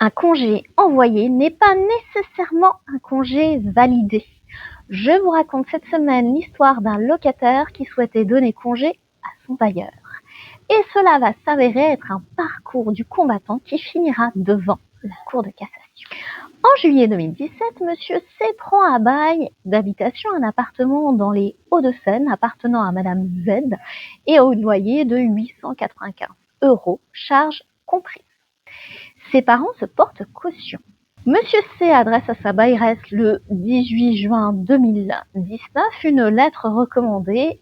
Un congé envoyé n'est pas nécessairement un congé validé. Je vous raconte cette semaine l'histoire d'un locataire qui souhaitait donner congé à son bailleur. Et cela va s'avérer être un parcours du combattant qui finira devant la Cour de cassation. En juillet 2017, Monsieur C prend à bail d'habitation un appartement dans les Hauts-de-Seine appartenant à Madame Z et au loyer de 895 €, charges comprises. Ses parents se portent caution. Monsieur C adresse à sa bailleresse le 18 juin 2019 une lettre recommandée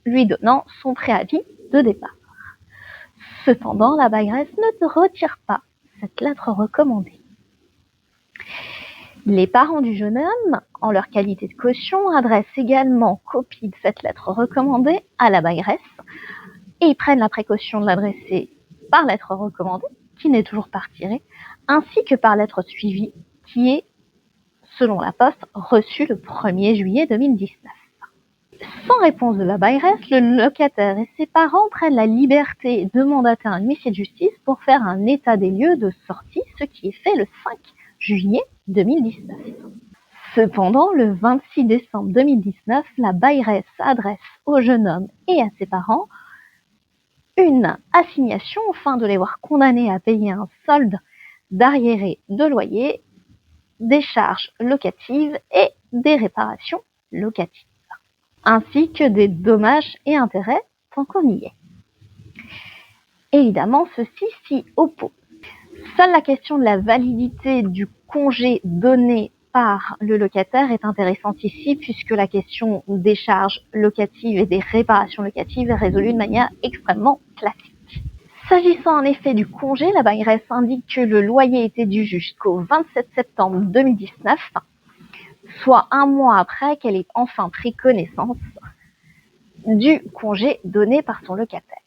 lui donnant son préavis de départ. Cependant, la bailleresse ne retire pas cette lettre recommandée. Les parents du jeune homme, en leur qualité de caution, adressent également copie de cette lettre recommandée à la bailleresse et ils prennent la précaution de l'adresser par lettre recommandée, qui n'est toujours pas retirée, ainsi que par lettre suivie, qui est, selon la Poste, reçue le 1er juillet 2019. Sans réponse de la bailleresse, le locataire et ses parents prennent la liberté de mandater un huissier de justice pour faire un état des lieux de sortie, ce qui est fait le 5 juillet 2019. Cependant, le 26 décembre 2019, la bailleresse adresse au jeune homme et à ses parents une assignation afin de les voir condamnés à payer un solde d'arriérés de loyer, des charges locatives et des réparations locatives, ainsi que des dommages et intérêts tant qu'on y est. Évidemment, ceux-ci s'y opposent. Seule la question de la validité du congé donné par le locataire est intéressante ici, puisque la question des charges locatives et des réparations locatives est résolue de manière extrêmement classique. S'agissant en effet du congé, la bailleresse indique que le loyer était dû jusqu'au 27 septembre 2019, soit un mois après qu'elle ait enfin pris connaissance du congé donné par son locataire.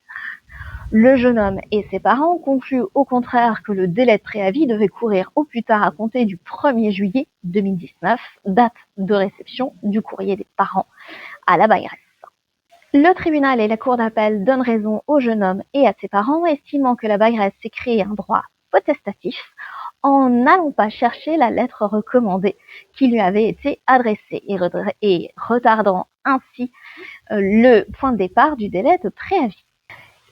Le jeune homme et ses parents concluent au contraire que le délai de préavis devait courir au plus tard à compter du 1er juillet 2019, date de réception du courrier des parents à la bailleresse. Le tribunal et la cour d'appel donnent raison au jeune homme et à ses parents, estimant que la bailleresse s'est créé un droit potestatif en n'allant pas chercher la lettre recommandée qui lui avait été adressée et retardant ainsi le point de départ du délai de préavis.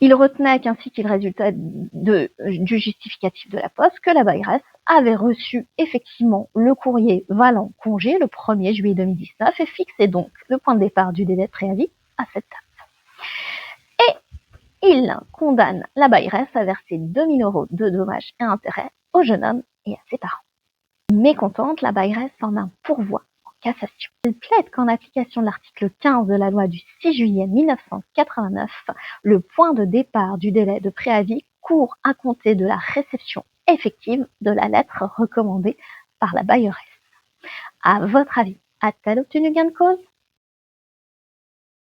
Il retenait qu'ainsi qu'il résultait du justificatif de la Poste que la bailleresse avait reçu effectivement le courrier valant congé le 1er juillet 2019 et fixait donc le point de départ du délai de préavis à cette date. Et il condamne la bailleresse à verser 2 000 € de dommages et intérêts au jeune homme et à ses parents. Mécontente, la bailleresse en un pourvoi en cassation. Elle plaide qu'en application de l'article 15 de la loi du 6 juillet 1989, le point de départ du délai de préavis court à compter de la réception effective de la lettre recommandée par la bailleresse. À votre avis, a-t-elle obtenu gain de cause?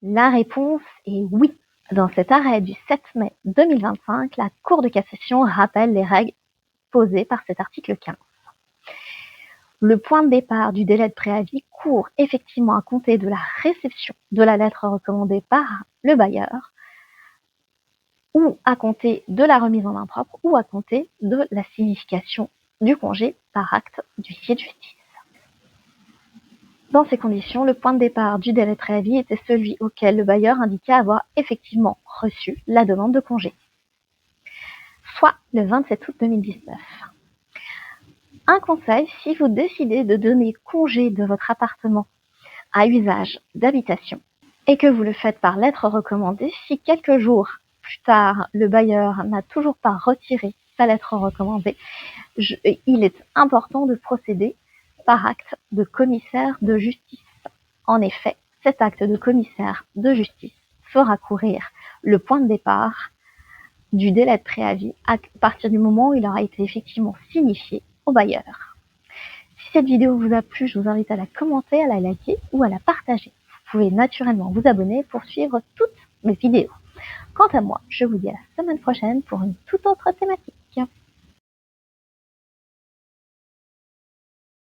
La réponse est oui. Dans cet arrêt du 7 mai 2025, la Cour de cassation rappelle les règles posées par cet article 15. Le point de départ du délai de préavis court effectivement à compter de la réception de la lettre recommandée par le bailleur, ou à compter de la remise en main propre, ou à compter de la signification du congé par acte d'huissier de justice. Dans ces conditions, le point de départ du délai de préavis était celui auquel le bailleur indiquait avoir effectivement reçu la demande de congé, soit le 27 août 2019. Un conseil, si vous décidez de donner congé de votre appartement à usage d'habitation et que vous le faites par lettre recommandée, si quelques jours plus tard, le bailleur n'a toujours pas retiré sa lettre recommandée, il est important de procéder par acte de commissaire de justice. En effet, cet acte de commissaire de justice fera courir le point de départ du délai de préavis à partir du moment où il aura été effectivement signifié au bailleur. Si cette vidéo vous a plu, je vous invite à la commenter, à la liker ou à la partager. Vous pouvez naturellement vous abonner pour suivre toutes mes vidéos. Quant à moi, je vous dis à la semaine prochaine pour une toute autre thématique.